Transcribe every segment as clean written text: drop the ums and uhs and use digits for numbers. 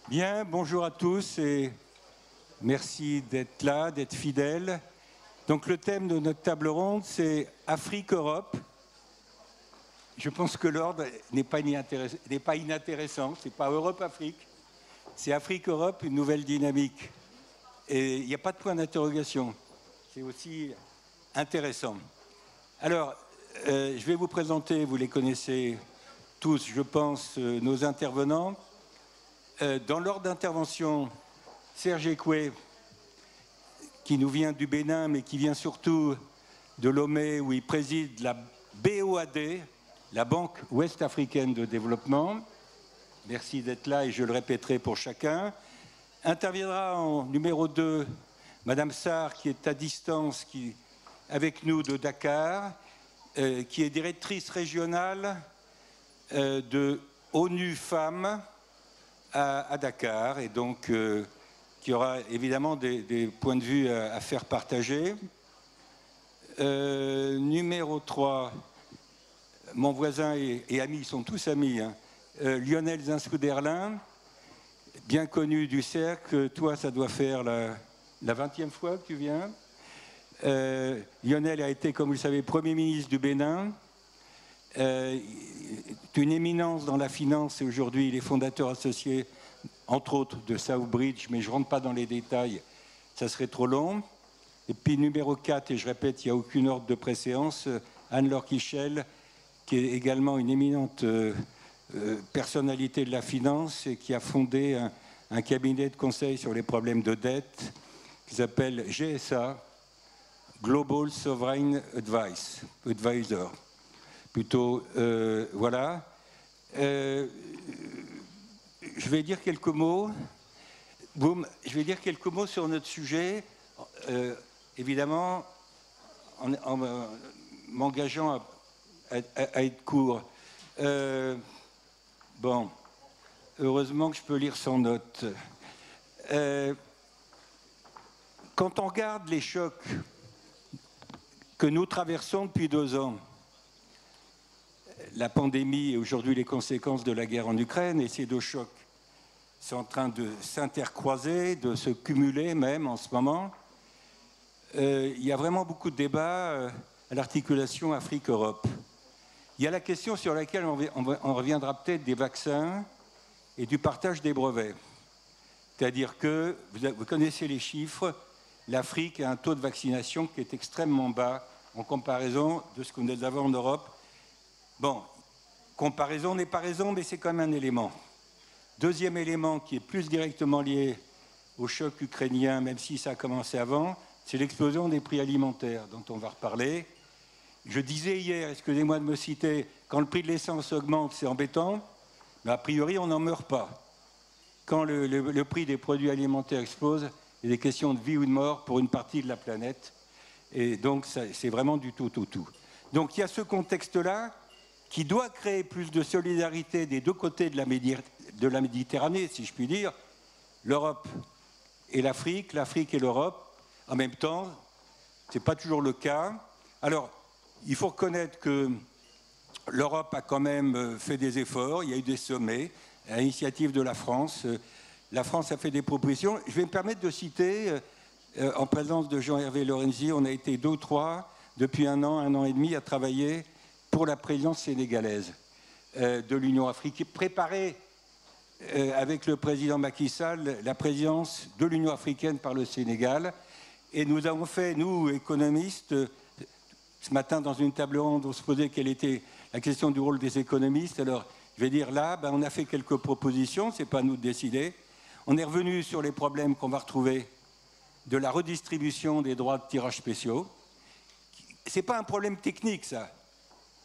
Bien, bonjour à tous et merci d'être là, d'être fidèles. Donc le thème de notre table ronde, c'est Afrique-Europe. Je pense que l'ordre n'est pas inintéressant, c'est pas Europe-Afrique, c'est Afrique-Europe, une nouvelle dynamique. Et il n'y a pas de point d'interrogation, c'est aussi intéressant. Alors, je vais vous présenter, vous les connaissez tous, je pense, nos intervenants. Dans l'ordre d'intervention, Serge Ekwe, qui nous vient du Bénin, mais qui vient surtout de Lomé, où il préside la BOAD, la Banque ouest-africaine de développement. Merci d'être là et je le répéterai pour chacun. Interviendra en numéro 2, Madame Sarr, qui est à distance, avec nous de Dakar, qui est directrice régionale de ONU Femmes à Dakar, et donc qui aura évidemment des points de vue à faire partager. Numéro 3, mon voisin et ami, ils sont tous amis, hein, Lionel Zinskou-Derlin, bien connu du cercle. Toi, ça doit faire la 20e fois que tu viens. Lionel a été, comme vous le savez, Premier ministre du Bénin. Une éminence dans la finance et aujourd'hui il est fondateur associé, entre autres, de Southbridge, mais je ne rentre pas dans les détails, ça serait trop long. Et puis numéro 4, et je répète, il n'y a aucune ordre de préséance, Anne-Laure Kichel, qui est également une éminente personnalité de la finance et qui a fondé un cabinet de conseil sur les problèmes de dette qui s'appelle GSA, Global Sovereign Advisor. Plutôt, voilà. Je vais dire quelques mots. Je vais dire quelques mots sur notre sujet, évidemment, en m'engageant à être court. Bon, heureusement que je peux lire sans notes. Quand on regarde les chocs que nous traversons depuis 2 ans, la pandémie et aujourd'hui les conséquences de la guerre en Ukraine, et ces 2 chocs sont en train de s'intercroiser, de se cumuler même en ce moment. Il y a vraiment beaucoup de débats à l'articulation Afrique-Europe. Il y a la question sur laquelle on reviendra peut-être des vaccins et du partage des brevets. C'est-à-dire que, vous connaissez les chiffres, l'Afrique a un taux de vaccination qui est extrêmement bas en comparaison de ce que nous avons en Europe. Bon, comparaison n'est pas raison, mais c'est quand même un élément. Deuxième élément qui est plus directement lié au choc ukrainien, même si ça a commencé avant, c'est l'explosion des prix alimentaires, dont on va reparler. Je disais hier, excusez-moi de me citer, quand le prix de l'essence augmente, c'est embêtant, mais a priori, on n'en meurt pas. Quand le prix des produits alimentaires explose, il y a des questions de vie ou de mort pour une partie de la planète. Et donc, c'est vraiment du tout. Donc, il y a ce contexte-là qui doit créer plus de solidarité des 2 côtés de la Méditerranée, si je puis dire, l'Europe et l'Afrique et l'Europe. En même temps, ce n'est pas toujours le cas. Alors, il faut reconnaître que l'Europe a quand même fait des efforts, il y a eu des sommets, à l'initiative de la France. La France a fait des propositions. Je vais me permettre de citer, en présence de Jean-Hervé Lorenzi, on a été 2 ou 3, depuis 1 an et demi, à travailler pour la présidence sénégalaise de l'Union africaine, préparée avec le président Macky Sall, la présidence de l'Union africaine par le Sénégal. Et nous avons fait, nous, économistes, ce matin dans une table ronde, on se posait quelle était la question du rôle des économistes. Alors, je vais dire là, on a fait quelques propositions, ce n'est pas à nous de décider. On est revenu sur les problèmes qu'on va retrouver de la redistribution des droits de tirage spéciaux. Ce n'est pas un problème technique, ça.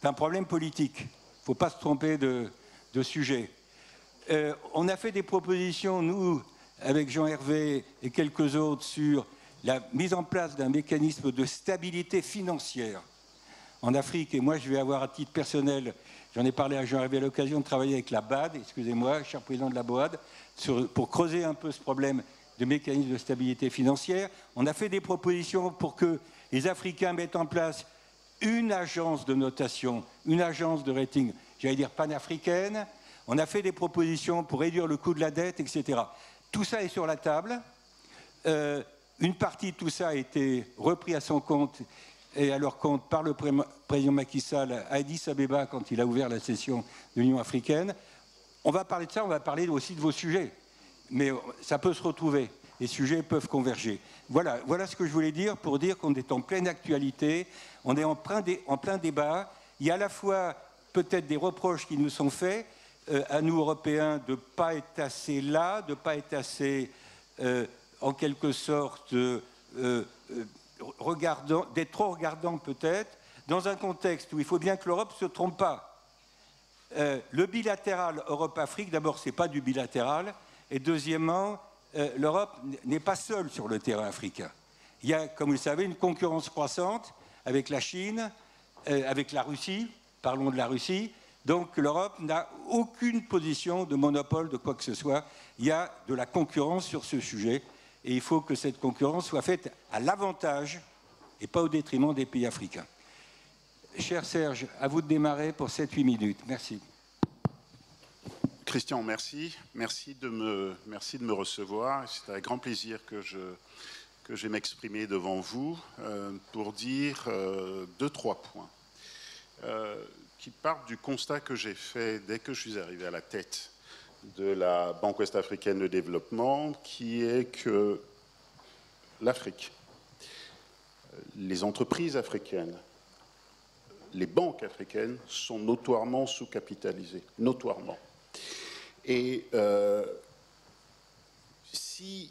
C'est un problème politique. Il ne faut pas se tromper de sujet. On a fait des propositions, nous, avec Jean-Hervé et quelques autres, sur la mise en place d'un mécanisme de stabilité financière en Afrique. Et moi, je vais avoir à titre personnel, j'en ai parlé à Jean-Hervé à l'occasion de travailler avec la BAD, excusez-moi, cher président de la BOAD, pour creuser un peu ce problème de mécanisme de stabilité financière. On a fait des propositions pour que les Africains mettent en place une agence de notation, une agence de rating, j'allais dire panafricaine. On a fait des propositions pour réduire le coût de la dette, etc. Tout ça est sur la table. Une partie de tout ça a été repris à son compte et à leur compte par le président Macky Sall à Addis Abeba quand il a ouvert la session de l'Union africaine. On va parler de ça, on va parler aussi de vos sujets. Mais ça peut se retrouver. Les sujets peuvent converger. Voilà ce que je voulais dire pour dire qu'on est en pleine actualité, on est en plein débat. Il y a à la fois peut-être des reproches qui nous sont faits à nous, Européens, de ne pas être assez là, de ne pas être assez, en quelque sorte, d'être trop regardant peut-être, dans un contexte où il faut bien que l'Europe ne se trompe pas. Le bilatéral Europe-Afrique, d'abord, ce n'est pas du bilatéral, et deuxièmement, l'Europe n'est pas seule sur le terrain africain. Il y a, comme vous le savez, une concurrence croissante avec la Chine, avec la Russie, parlons de la Russie. Donc l'Europe n'a aucune position de monopole de quoi que ce soit. Il y a de la concurrence sur ce sujet et il faut que cette concurrence soit faite à l'avantage et pas au détriment des pays africains. Cher Serge, à vous de démarrer pour 7-8 minutes. Merci. Christian, merci. Merci de me recevoir. C'est avec grand plaisir que je vais m'exprimer devant vous pour dire 2-3 points qui partent du constat que j'ai fait dès que je suis arrivé à la tête de la Banque ouest-africaine de développement, qui est que l'Afrique, les entreprises africaines, les banques africaines sont notoirement sous-capitalisées, notoirement. Et si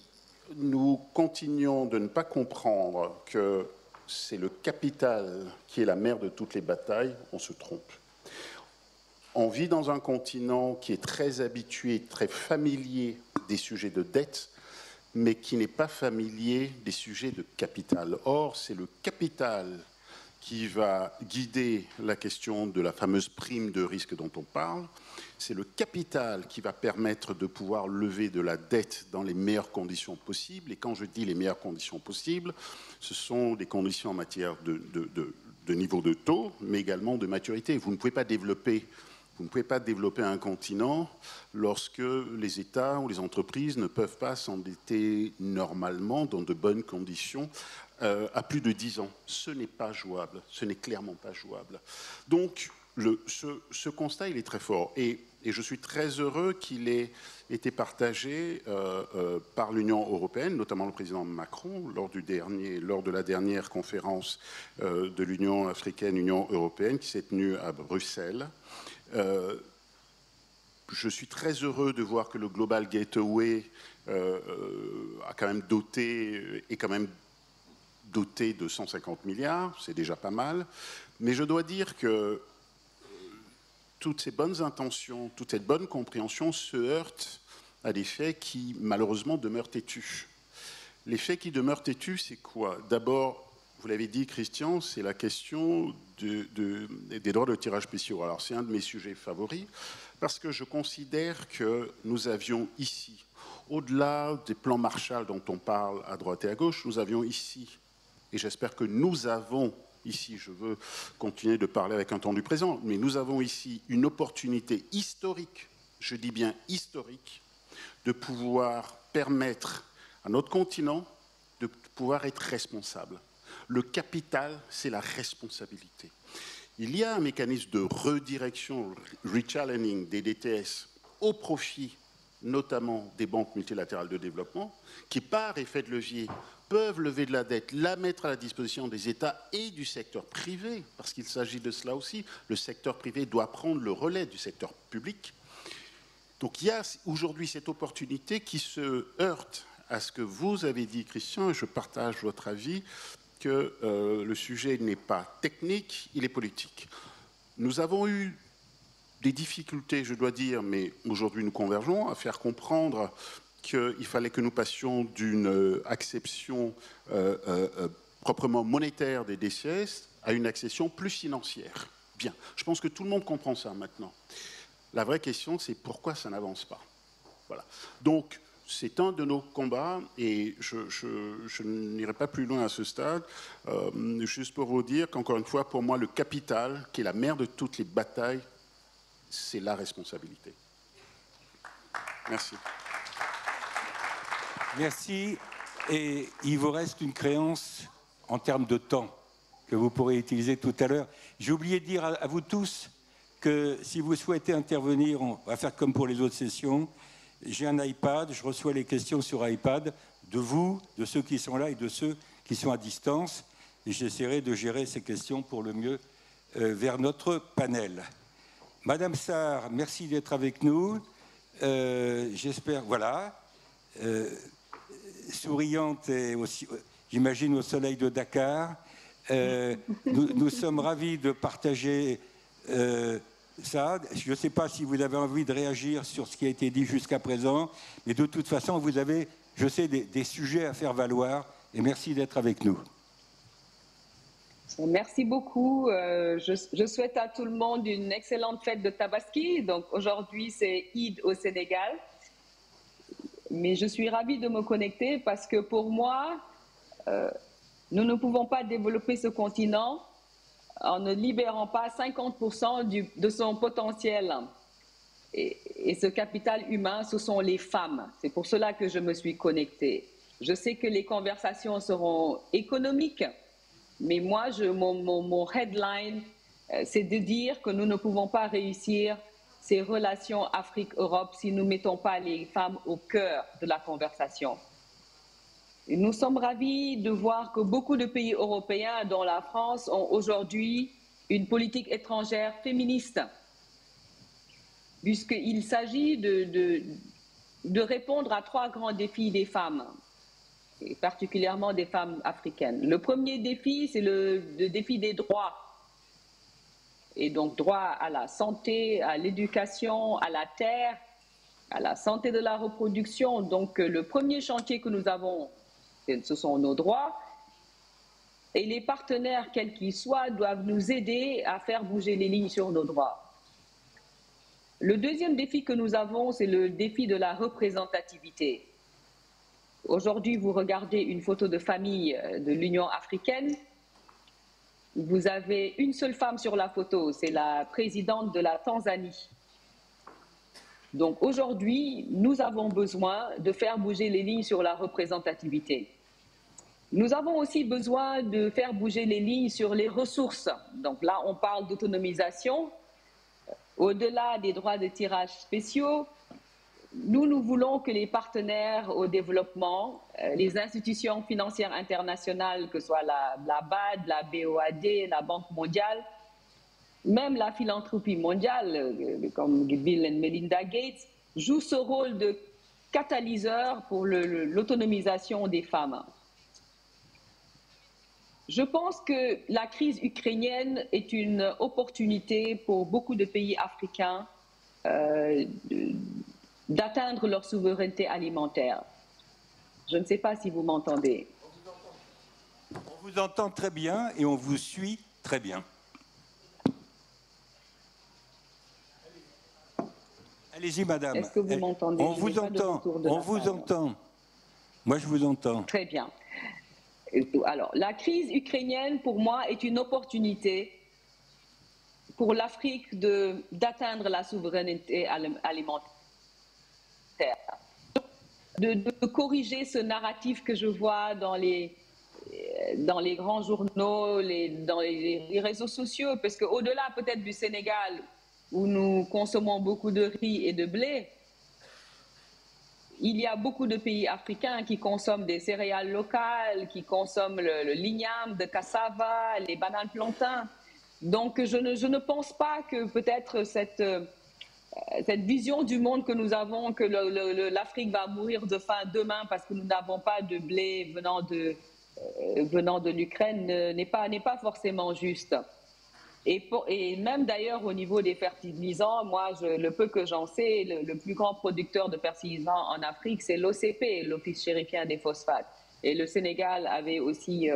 nous continuons de ne pas comprendre que c'est le capital qui est la mère de toutes les batailles, on se trompe. On vit dans un continent qui est très habitué, très familier des sujets de dette, mais qui n'est pas familier des sujets de capital. Or, c'est le capital qui va guider la question de la fameuse prime de risque dont on parle. C'est le capital qui va permettre de pouvoir lever de la dette dans les meilleures conditions possibles. Et quand je dis les meilleures conditions possibles, ce sont des conditions en matière de niveau de taux, mais également de maturité. Vous ne pouvez pas développer un continent lorsque les États ou les entreprises ne peuvent pas s'endetter normalement dans de bonnes conditions à plus de 10 ans. Ce n'est pas jouable, ce n'est clairement pas jouable. Donc, ce constat, il est très fort. Et je suis très heureux qu'il ait été partagé par l'Union européenne, notamment le président Macron, lors de la dernière conférence de l'Union africaine-Union européenne qui s'est tenue à Bruxelles. Je suis très heureux de voir que le Global Gateway est quand même doté de 150 milliards, c'est déjà pas mal. Mais je dois dire que toutes ces bonnes intentions, toute cette bonne compréhension se heurtent à des faits qui, malheureusement, demeurent têtus. Les faits qui demeurent têtus, c'est quoi? D'abord, vous l'avez dit, Christian, c'est la question des droits de tirage spéciaux. Alors, c'est un de mes sujets favoris, parce que je considère que nous avions ici, au-delà des plans Marshall dont on parle à droite et à gauche, nous avions ici, et j'espère que nous avons ici, je veux continuer de parler avec un ton du présent, mais nous avons ici une opportunité historique, je dis bien historique, de pouvoir permettre à notre continent de pouvoir être responsable. Le capital, c'est la responsabilité. Il y a un mécanisme de redirection, rechallening des DTS au profit notamment des banques multilatérales de développement, qui par effet de levier peuvent lever de la dette, la mettre à la disposition des États et du secteur privé, parce qu'il s'agit de cela aussi. Le secteur privé doit prendre le relais du secteur public. Donc il y a aujourd'hui cette opportunité qui se heurte à ce que vous avez dit, Christian, et je partage votre avis, que le sujet n'est pas technique, il est politique. Nous avons eu des difficultés, je dois dire, mais aujourd'hui nous convergeons, à faire comprendre qu'il fallait que nous passions d'une acception proprement monétaire des DCS à une accession plus financière. Bien, je pense que tout le monde comprend ça maintenant. La vraie question, c'est pourquoi ça n'avance pas. Voilà. Donc, c'est un de nos combats et je n'irai pas plus loin à ce stade, juste pour vous dire qu'encore une fois, pour moi, le capital, qui est la mère de toutes les batailles, c'est la responsabilité. Merci. Merci. Et il vous reste une créance en termes de temps que vous pourrez utiliser tout à l'heure. J'ai oublié de dire à vous tous que si vous souhaitez intervenir, on va faire comme pour les autres sessions. J'ai un iPad, je reçois les questions sur iPad de vous, de ceux qui sont là et de ceux qui sont à distance. Et j'essaierai de gérer ces questions pour le mieux vers notre panel. Madame Sarr, merci d'être avec nous. J'espère, voilà, souriante et aussi, j'imagine, au soleil de Dakar. Nous sommes ravis de partager ça. Je ne sais pas si vous avez envie de réagir sur ce qui a été dit jusqu'à présent, mais de toute façon, vous avez, je sais, des sujets à faire valoir, et merci d'être avec nous. Merci beaucoup. Je souhaite à tout le monde une excellente fête de Tabaski. Donc aujourd'hui, c'est Eid au Sénégal. Mais je suis ravie de me connecter parce que pour moi, nous ne pouvons pas développer ce continent en ne libérant pas 50% de son potentiel. Et ce capital humain, ce sont les femmes. C'est pour cela que je me suis connectée. Je sais que les conversations seront économiques, mais moi, mon headline, c'est de dire que nous ne pouvons pas réussir ces relations Afrique-Europe si nous ne mettons pas les femmes au cœur de la conversation. Et nous sommes ravis de voir que beaucoup de pays européens, dont la France, ont aujourd'hui une politique étrangère féministe, puisqu'il s'agit de répondre à 3 grands défis des femmes, et particulièrement des femmes africaines. Le premier défi, c'est le défi des droits. Et donc, droit à la santé, à l'éducation, à la terre, à la santé de la reproduction. Donc, le premier chantier que nous avons, ce sont nos droits. Et les partenaires, quels qu'ils soient, doivent nous aider à faire bouger les lignes sur nos droits. Le deuxième défi que nous avons, c'est le défi de la représentativité. Aujourd'hui, vous regardez une photo de famille de l'Union africaine. Vous avez une seule femme sur la photo, c'est la présidente de la Tanzanie. Donc aujourd'hui, nous avons besoin de faire bouger les lignes sur la représentativité. Nous avons aussi besoin de faire bouger les lignes sur les ressources. Donc là, on parle d'autonomisation. Au-delà des droits de tirage spéciaux, nous voulons que les partenaires au développement, les institutions financières internationales, que ce soit la BAD, la BOAD, la Banque mondiale, même la philanthropie mondiale, comme Bill et Melinda Gates, jouent ce rôle de catalyseur pour l'autonomisation des femmes. Je pense que la crise ukrainienne est une opportunité pour beaucoup de pays africains d'atteindre leur souveraineté alimentaire. Je ne sais pas si vous m'entendez. On vous entend très bien et on vous suit très bien. Allez-y, madame. Est-ce que vous m'entendez? On vous entend. On vous entend. Moi, je vous entends. Très bien. Alors, la crise ukrainienne, pour moi, est une opportunité pour l'Afrique d'atteindre la souveraineté alimentaire. De corriger ce narratif que je vois dans les grands journaux, dans les réseaux sociaux, parce qu'au-delà peut-être du Sénégal, où nous consommons beaucoup de riz et de blé, il y a beaucoup de pays africains qui consomment des céréales locales, qui consomment le l'igname de cassava, les bananes plantains. Donc je ne pense pas que peut-être cette vision du monde que nous avons, que l'Afrique va mourir de faim demain parce que nous n'avons pas de blé venant de l'Ukraine, n'est pas forcément juste. Et même d'ailleurs au niveau des fertilisants, moi, le peu que j'en sais, le plus grand producteur de fertilisants en Afrique, c'est l'OCP, l'Office chérifien des phosphates. Et le Sénégal avait aussi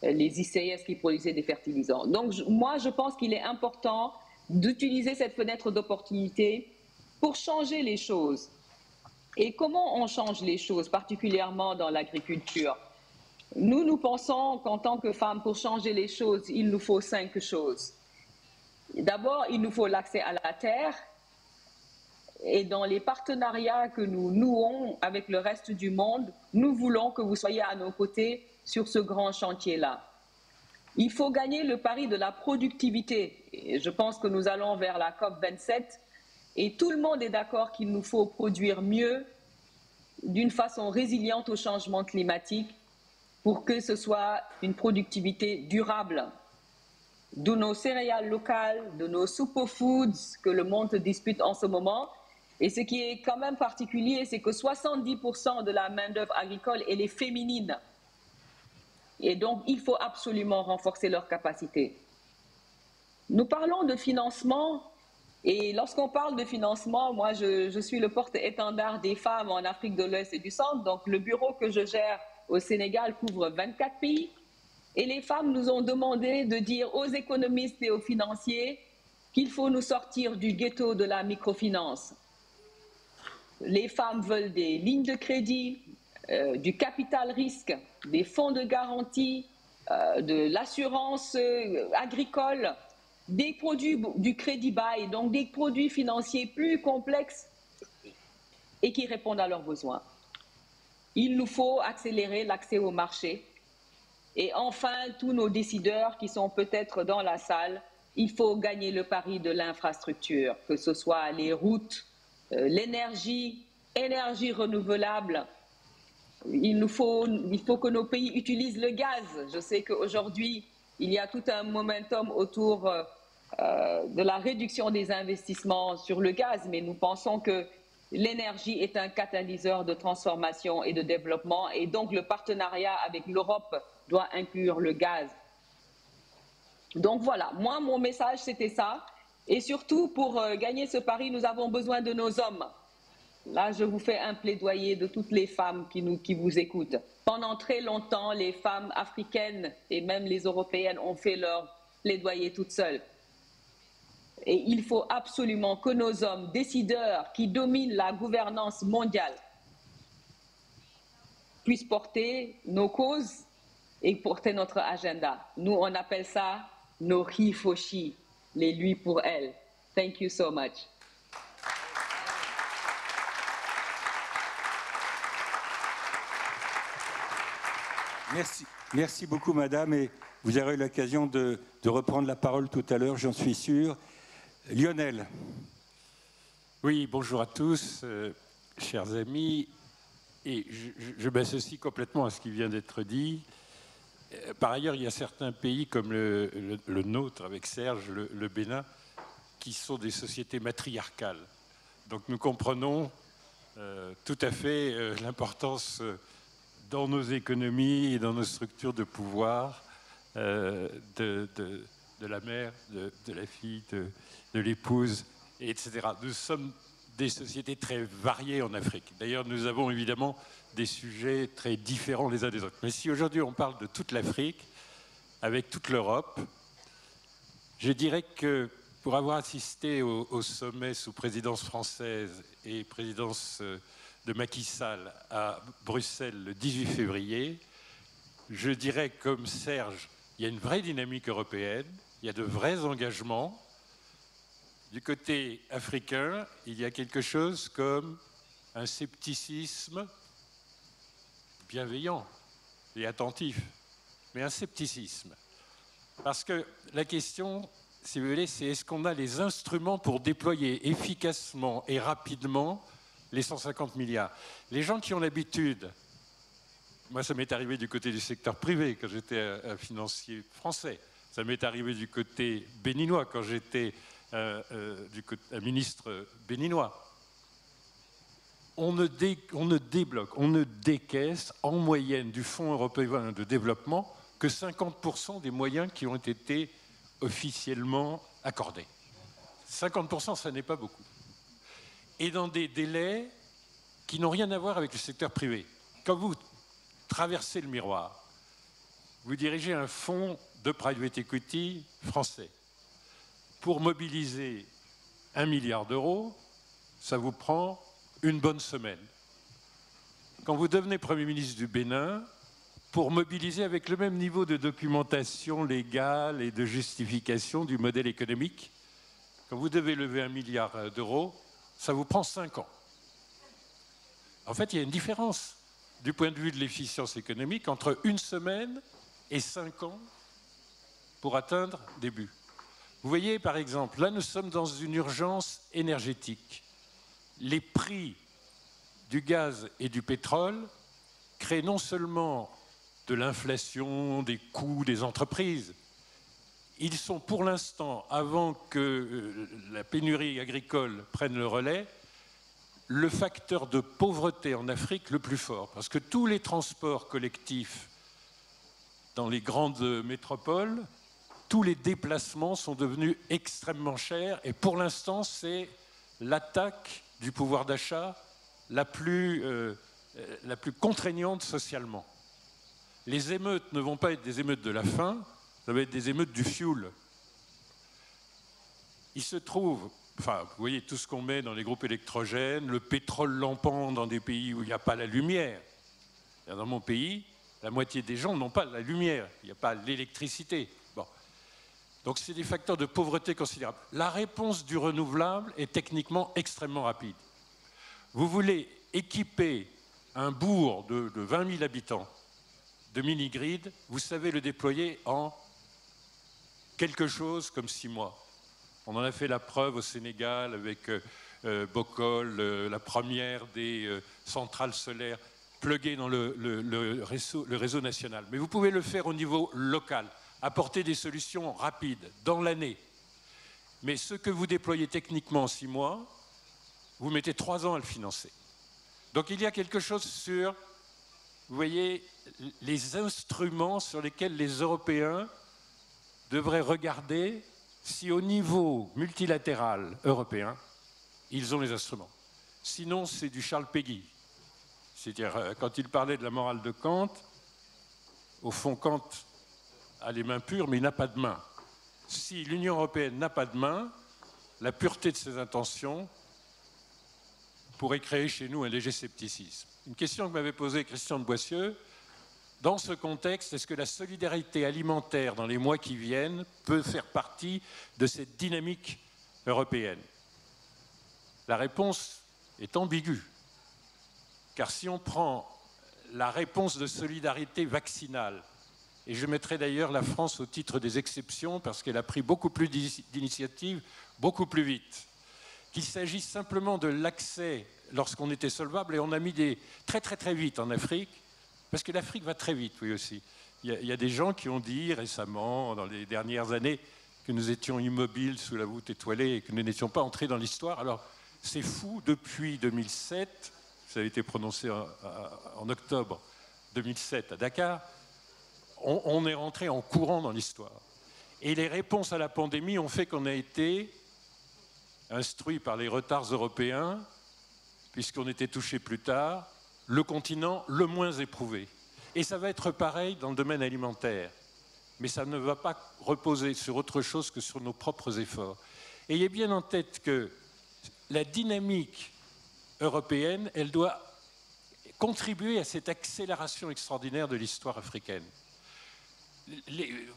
les ICS qui produisaient des fertilisants. Donc moi, je pense qu'il est important d'utiliser cette fenêtre d'opportunité pour changer les choses. Et comment on change les choses, particulièrement dans l'agriculture? Nous pensons qu'en tant que femmes, pour changer les choses, il nous faut 5 choses. D'abord, il nous faut l'accès à la terre. et dans les partenariats que nous nouons avec le reste du monde, nous voulons que vous soyez à nos côtés sur ce grand chantier-là. Il faut gagner le pari de la productivité. Et je pense que nous allons vers la COP27 et tout le monde est d'accord qu'il nous faut produire mieux d'une façon résiliente au changement climatique pour que ce soit une productivité durable. De nos céréales locales, de nos superfoods que le monde dispute en ce moment. Et ce qui est quand même particulier, c'est que 70% de la main-d'œuvre agricole, elle est féminine. Et donc, il faut absolument renforcer leurs capacités. Nous parlons de financement. Et lorsqu'on parle de financement, moi, je suis le porte-étendard des femmes en Afrique de l'Ouest et du Centre. Donc, le bureau que je gère au Sénégal couvre 24 pays. Et les femmes nous ont demandé de dire aux économistes et aux financiers qu'il faut nous sortir du ghetto de la microfinance. Les femmes veulent des lignes de crédit, du capital risque, des fonds de garantie, de l'assurance agricole, des produits du crédit bail, donc des produits financiers plus complexes et qui répondent à leurs besoins. Il nous faut accélérer l'accès au marché. Et enfin, tous nos décideurs qui sont peut-être dans la salle, il faut gagner le pari de l'infrastructure, que ce soit les routes, l'énergie, énergie renouvelable. Il faut que nos pays utilisent le gaz. Je sais qu'aujourd'hui, il y a tout un momentum autour de la réduction des investissements sur le gaz, mais nous pensons que l'énergie est un catalyseur de transformation et de développement, et donc le partenariat avec l'Europe doit inclure le gaz. Donc voilà, moi, mon message, c'était ça. Et surtout, pour gagner ce pari, nous avons besoin de nos hommes. Là, je vous fais un plaidoyer de toutes les femmes qui vous écoutent. Pendant très longtemps, les femmes africaines et même les européennes ont fait leur plaidoyer toutes seules. Et il faut absolument que nos hommes décideurs qui dominent la gouvernance mondiale puissent porter nos causes et porter notre agenda. Nous, on appelle ça nos rifoshi, les lui pour elle. Thank you so much. Merci beaucoup, madame. Et vous aurez eu l'occasion de reprendre la parole tout à l'heure, j'en suis sûr. Lionel. Oui, bonjour à tous, chers amis. Et je m'associe complètement à ce qui vient d'être dit. Par ailleurs, il y a certains pays comme le nôtre, avec Serge, le Bénin, qui sont des sociétés matriarcales. Donc nous comprenons tout à fait l'importance dans nos économies et dans nos structures de pouvoir de la mère, de la fille, de l'épouse, etc. Nous sommes des sociétés très variées en Afrique. D'ailleurs, nous avons évidemment des sujets très différents les uns des autres. Mais si aujourd'hui on parle de toute l'Afrique, avec toute l'Europe, je dirais que pour avoir assisté au sommet sous présidence française et présidence de Macky Sall à Bruxelles le 18 février, je dirais comme Serge, il y a une vraie dynamique européenne, il y a de vrais engagements. Du côté africain, il y a quelque chose comme un scepticisme bienveillant et attentif, mais un scepticisme. Parce que la question, si vous voulez, c'est est-ce qu'on a les instruments pour déployer efficacement et rapidement les 150 milliards. Les gens qui ont l'habitude, moi ça m'est arrivé du côté du secteur privé quand j'étais un financier français, ça m'est arrivé du côté béninois quand j'étais un ministre béninois. On ne débloque, on ne décaisse en moyenne du Fonds européen de développement que 50% des moyens qui ont été officiellement accordés. 50%, ça n'est pas beaucoup. Et dans des délais qui n'ont rien à voir avec le secteur privé. Quand vous traversez le miroir, vous dirigez un fonds de private equity français. Pour mobiliser 1 milliard d'euros, ça vous prend une bonne semaine. Quand vous devenez Premier ministre du Bénin, pour mobiliser avec le même niveau de documentation légale et de justification du modèle économique, quand vous devez lever 1 milliard d'euros, ça vous prend 5 ans. En fait, il y a une différence du point de vue de l'efficience économique entre 1 semaine et 5 ans pour atteindre des buts. Vous voyez, par exemple, là, nous sommes dans une urgence énergétique. Les prix du gaz et du pétrole créent non seulement de l'inflation, des coûts des entreprises, ils sont pour l'instant, avant que la pénurie agricole prenne le relais, le facteur de pauvreté en Afrique le plus fort. Parce que tous les transports collectifs dans les grandes métropoles, tous les déplacements sont devenus extrêmement chers. Et pour l'instant, c'est l'attaque du pouvoir d'achat la plus contraignante socialement. Les émeutes ne vont pas être des émeutes de la faim, ça va être des émeutes du fioul. Il se trouve, enfin, vous voyez tout ce qu'on met dans les groupes électrogènes, le pétrole lampant dans des pays où il n'y a pas la lumière. Dans mon pays, la moitié des gens n'ont pas la lumière, il n'y a pas l'électricité. Bon. Donc c'est des facteurs de pauvreté considérables. La réponse du renouvelable est techniquement extrêmement rapide. Vous voulez équiper un bourg de 20 000 habitants de mini-grid, vous savez le déployer en quelque chose comme 6 mois. On en a fait la preuve au Sénégal avec Bocol, la première des centrales solaires pluguées dans le réseau national. Mais vous pouvez le faire au niveau local, apporter des solutions rapides dans l'année. Mais ce que vous déployez techniquement en 6 mois, vous mettez 3 ans à le financer. Donc il y a quelque chose sur, vous voyez, les instruments sur lesquels les Européens devraient regarder si au niveau multilatéral européen, ils ont les instruments. Sinon, c'est du Charles Péguy. C'est-à-dire, quand il parlait de la morale de Kant, au fond, Kant a les mains pures, mais il n'a pas de main. Si l'Union européenne n'a pas de main, la pureté de ses intentions pourrait créer chez nous un léger scepticisme. Une question que m'avait posée Christian de Boissieu, dans ce contexte, est-ce que la solidarité alimentaire dans les mois qui viennent peut faire partie de cette dynamique européenne? La réponse est ambiguë, car si on prend la réponse de solidarité vaccinale, et je mettrai d'ailleurs la France au titre des exceptions parce qu'elle a pris beaucoup plus d'initiatives, beaucoup plus vite, qu'il s'agisse simplement de l'accès lorsqu'on était solvable, et on a mis très très très vite en Afrique, parce que l'Afrique va très vite, oui aussi. Il y a des gens qui ont dit récemment, dans les dernières années, que nous étions immobiles sous la voûte étoilée et que nous n'étions pas entrés dans l'histoire. Alors, c'est fou, depuis 2007, ça a été prononcé en octobre 2007 à Dakar, on est rentré en courant dans l'histoire. Et les réponses à la pandémie ont fait qu'on a été instruit par les retards européens, puisqu'on était touché plus tard, le continent le moins éprouvé. Et ça va être pareil dans le domaine alimentaire. Mais ça ne va pas reposer sur autre chose que sur nos propres efforts. Et ayez bien en tête que la dynamique européenne, elle doit contribuer à cette accélération extraordinaire de l'histoire africaine.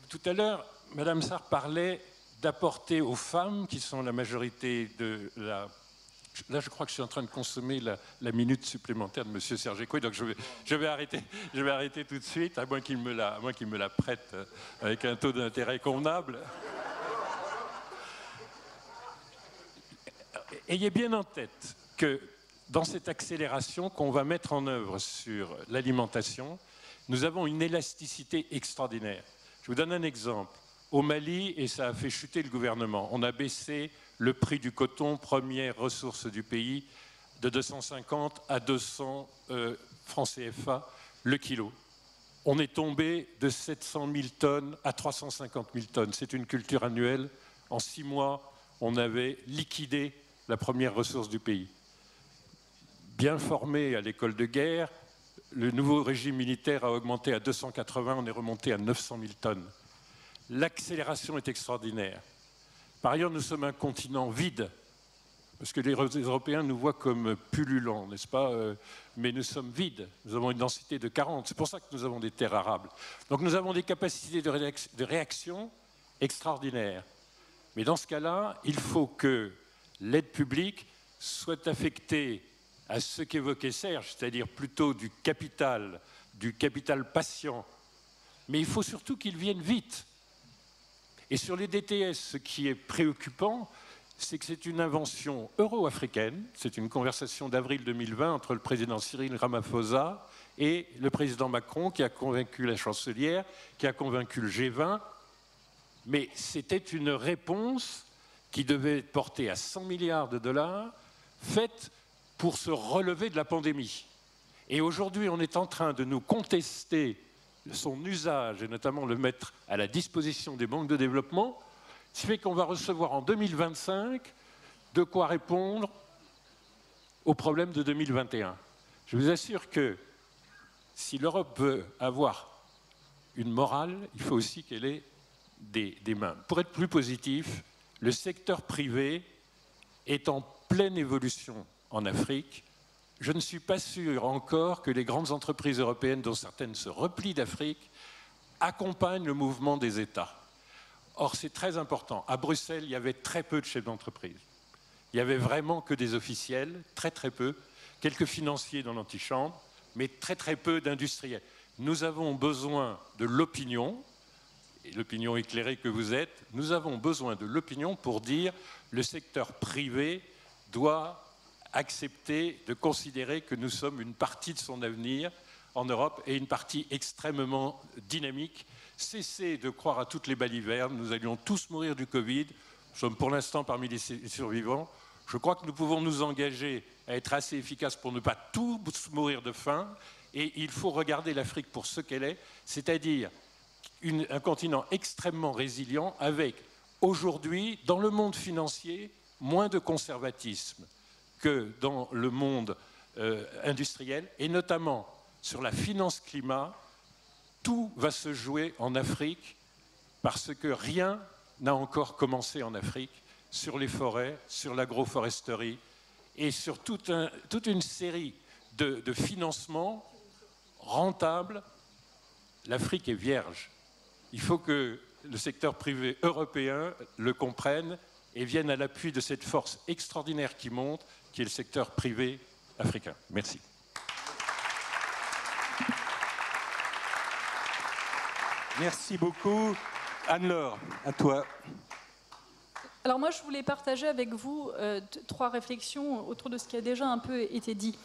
Tout à l'heure, Madame Sarr parlait d'apporter aux femmes, qui sont la majorité de la... Là, je crois que je suis en train de consommer la minute supplémentaire de M. Serge Écoué, donc je vais arrêter tout de suite, à moins qu'il me la prête avec un taux d'intérêt convenable. Ayez bien en tête que dans cette accélération qu'on va mettre en œuvre sur l'alimentation, nous avons une élasticité extraordinaire. Je vous donne un exemple. Au Mali, et ça a fait chuter le gouvernement, on a baissé le prix du coton, première ressource du pays, de 250 à 200 francs CFA le kilo. On est tombé de 700 000 tonnes à 350 000 tonnes. C'est une culture annuelle. En 6 mois, on avait liquidé la première ressource du pays. Bien formé à l'école de guerre, le nouveau régime militaire a augmenté à 280, on est remonté à 900 000 tonnes. L'accélération est extraordinaire. Par ailleurs, nous sommes un continent vide, parce que les Européens nous voient comme pullulants, n'est-ce pas? Mais nous sommes vides, nous avons une densité de 40, c'est pour ça que nous avons des terres arables. Donc nous avons des capacités de réaction extraordinaires. Mais dans ce cas-là, il faut que l'aide publique soit affecté à ce qu'évoquait Serge, c'est-à-dire plutôt du capital patient, mais il faut surtout qu'il vienne vite. Et sur les DTS, ce qui est préoccupant, c'est que c'est une invention euro-africaine. C'est une conversation d'avril 2020 entre le président Cyril Ramaphosa et le président Macron, qui a convaincu la chancelière, qui a convaincu le G20. Mais c'était une réponse qui devait être portée à 100 milliards de dollars, faite pour se relever de la pandémie. Et aujourd'hui, on est en train de nous contester son usage, et notamment le mettre à la disposition des banques de développement, ce qui fait qu'on va recevoir en 2025 de quoi répondre aux problèmes de 2021. Je vous assure que si l'Europe veut avoir une morale, il faut aussi qu'elle ait des mains. Pour être plus positif, le secteur privé est en pleine évolution en Afrique. Je ne suis pas sûr encore que les grandes entreprises européennes, dont certaines se replient d'Afrique, accompagnent le mouvement des États. Or, c'est très important. À Bruxelles, il y avait très peu de chefs d'entreprise. Il n'y avait vraiment que des officiels, très très peu, quelques financiers dans l'antichambre, mais très très peu d'industriels. Nous avons besoin de l'opinion, et l'opinion éclairée que vous êtes, nous avons besoin de l'opinion pour dire le secteur privé doit accepter de considérer que nous sommes une partie de son avenir en Europe et une partie extrêmement dynamique. Cessez de croire à toutes les balivernes, nous allions tous mourir du Covid, nous sommes pour l'instant parmi les survivants. Je crois que nous pouvons nous engager à être assez efficaces pour ne pas tous mourir de faim, et il faut regarder l'Afrique pour ce qu'elle est, c'est-à-dire un continent extrêmement résilient avec, aujourd'hui, dans le monde financier, moins de conservatisme que dans le monde industriel, et notamment sur la finance climat. Tout va se jouer en Afrique parce que rien n'a encore commencé en Afrique sur les forêts, sur l'agroforesterie et sur toute une série de financements rentables. L'Afrique est vierge. Il faut que le secteur privé européen le comprenne et vienne à l'appui de cette force extraordinaire qui monte, qui est le secteur privé africain. Merci. Merci beaucoup. Anne-Laure, à toi. Alors moi, je voulais partager avec vous 3 réflexions autour de ce qui a déjà un peu été dit.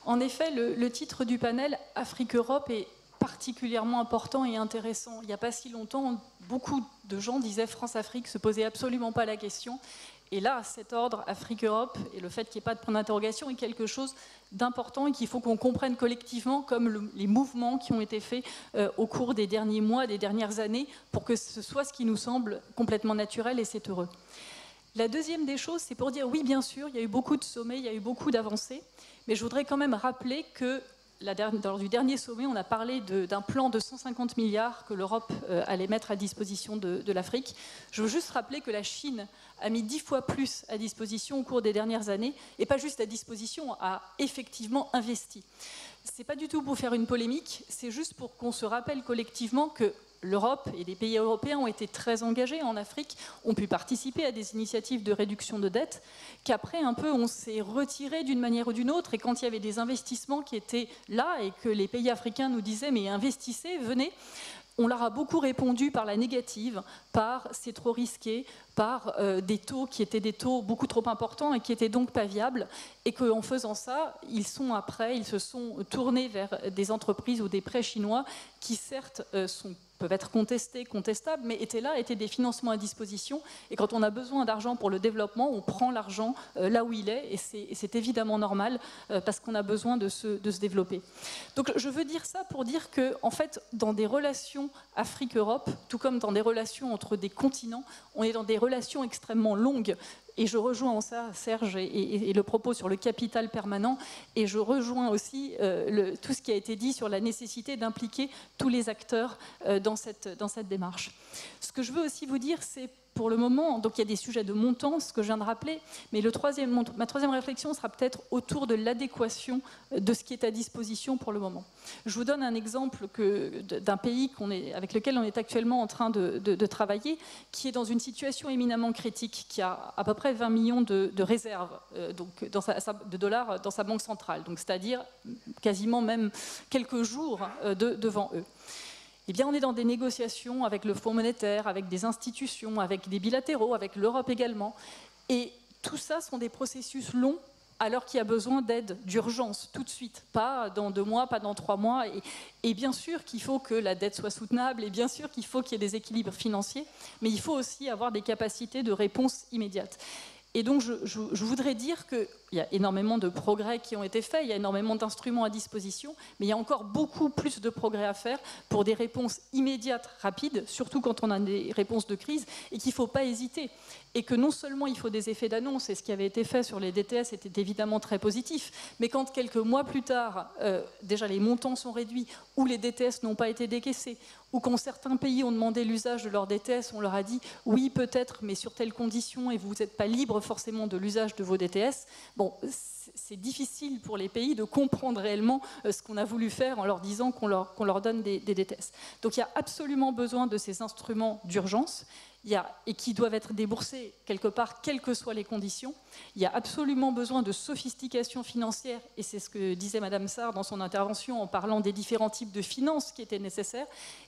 En effet, le titre du panel « Afrique-Europe » est particulièrement important et intéressant. Il n'y a pas si longtemps, beaucoup de gens disaient « France-Afrique » ne se posait absolument pas la question. Et là, cet ordre Afrique-Europe et le fait qu'il n'y ait pas de point d'interrogation est quelque chose d'important et qu'il faut qu'on comprenne collectivement comme les mouvements qui ont été faits au cours des derniers mois, des dernières années, pour que ce soit ce qui nous semble complètement naturel, et c'est heureux. La deuxième des choses, c'est pour dire oui, bien sûr, il y a eu beaucoup de sommets, il y a eu beaucoup d'avancées, mais je voudrais quand même rappeler que lors du dernier sommet, on a parlé d'un plan de 150 milliards que l'Europe allait mettre à disposition de l'Afrique. Je veux juste rappeler que la Chine a mis 10 fois plus à disposition au cours des dernières années, et pas juste à disposition, a effectivement investi. C'est pas du tout pour faire une polémique, c'est juste pour qu'on se rappelle collectivement que l'Europe et les pays européens ont été très engagés en Afrique, ont pu participer à des initiatives de réduction de dette, qu'après un peu on s'est retiré d'une manière ou d'une autre, et quand il y avait des investissements qui étaient là et que les pays africains nous disaient mais investissez, venez, on leur a beaucoup répondu par la négative, par c'est trop risqué, par des taux qui étaient des taux beaucoup trop importants et qui étaient donc pas viables, et qu'en faisant ça, ils se sont tournés vers des entreprises ou des prêts chinois qui certes peuvent être contestés, contestables, mais étaient des financements à disposition, et quand on a besoin d'argent pour le développement, on prend l'argent là où il est, et c'est évidemment normal, parce qu'on a besoin de se développer. Donc je veux dire ça pour dire que, en fait, dans des relations Afrique-Europe, tout comme dans des relations entre des continents, on est dans des relations extrêmement longues. Et je rejoins en ça Serge et le propos sur le capital permanent, et je rejoins aussi tout ce qui a été dit sur la nécessité d'impliquer tous les acteurs dans cette démarche. Ce que je veux aussi vous dire, c'est pour le moment, donc il y a des sujets de montant, ce que je viens de rappeler, mais ma troisième réflexion sera peut-être autour de l'adéquation de ce qui est à disposition pour le moment. Je vous donne un exemple d'un pays avec lequel on est actuellement en train de travailler, qui est dans une situation éminemment critique, qui a à peu près 20 millions de réserves donc de dollars dans sa banque centrale, donc c'est-à-dire quasiment même quelques jours devant eux. Eh bien, on est dans des négociations avec le Fonds monétaire, avec des institutions, avec des bilatéraux, avec l'Europe également. Et tout ça sont des processus longs, alors qu'il y a besoin d'aide d'urgence, tout de suite, pas dans 2 mois, pas dans 3 mois. Et bien sûr qu'il faut que la dette soit soutenable, et bien sûr qu'il faut qu'il y ait des équilibres financiers, mais il faut aussi avoir des capacités de réponse immédiate. Et donc, je voudrais dire qu'il y a énormément de progrès qui ont été faits, il y a énormément d'instruments à disposition, mais il y a encore beaucoup plus de progrès à faire pour des réponses immédiates, rapides, surtout quand on a des réponses de crise, et qu'il ne faut pas hésiter. Et que non seulement il faut des effets d'annonce, et ce qui avait été fait sur les DTS était évidemment très positif, mais quand quelques mois plus tard, déjà les montants sont réduits, ou les DTS n'ont pas été décaissés, ou quand certains pays ont demandé l'usage de leurs DTS, on leur a dit oui peut-être, mais sur telles conditions, et vous n'êtes pas libre forcément de l'usage de vos DTS. Bon, c'est difficile pour les pays de comprendre réellement ce qu'on a voulu faire en leur disant qu'on leur donne des DTS. Donc il y a absolument besoin de ces instruments d'urgence. Et qui doivent être déboursés quelque part, quelles que soient les conditions. Il y a absolument besoin de sophistication financière, et c'est ce que disait Madame Sarr dans son intervention en parlant des différents types de finances qui étaient nécessaires,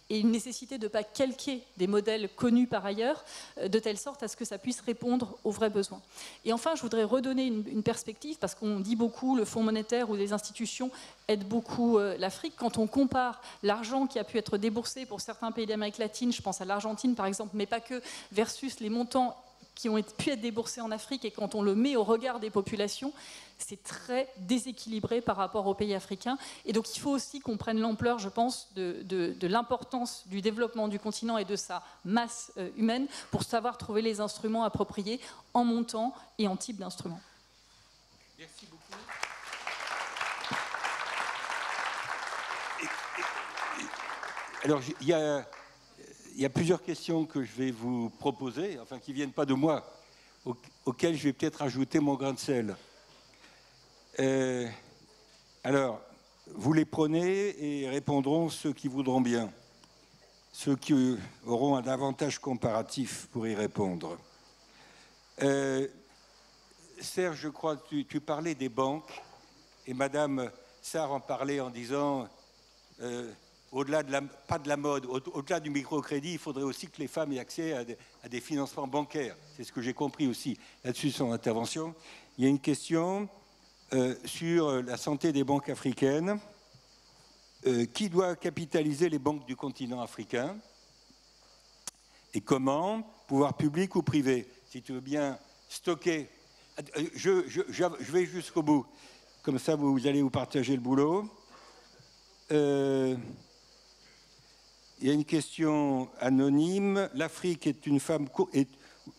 et une nécessité de ne pas calquer des modèles connus par ailleurs, de telle sorte à ce que ça puisse répondre aux vrais besoins. Et enfin, je voudrais redonner une perspective, parce qu'on dit beaucoup, le Fonds monétaire ou les institutions aident beaucoup l'Afrique. Quand on compare l'argent qui a pu être déboursé pour certains pays d'Amérique latine, je pense à l'Argentine par exemple, mais pas que, versus les montants qui ont pu être déboursés en Afrique, et quand on le met au regard des populations, c'est très déséquilibré par rapport aux pays africains. Et donc il faut aussi qu'on prenne l'ampleur, je pense, de l'importance du développement du continent et de sa masse humaine pour savoir trouver les instruments appropriés en montant et en type d'instruments. Merci beaucoup. Alors, il y a plusieurs questions que je vais vous proposer, enfin qui ne viennent pas de moi, auxquelles je vais peut-être ajouter mon grain de sel. Alors, vous les prenez et répondront ceux qui voudront bien, ceux qui auront un avantage comparatif pour y répondre. Serge, je crois que tu parlais des banques, et Madame Sarr en parlait en disant... au-delà pas de la mode, au-delà du microcrédit, il faudrait aussi que les femmes aient accès à des financements bancaires. C'est ce que j'ai compris aussi là-dessus son intervention. Il y a une question sur la santé des banques africaines. Qui doit capitaliser les banques du continent africain? Et comment? Pouvoir public ou privé? Si tu veux bien stocker. Je vais jusqu'au bout. Comme ça, vous allez vous partager le boulot. Il y a une question anonyme. L'Afrique est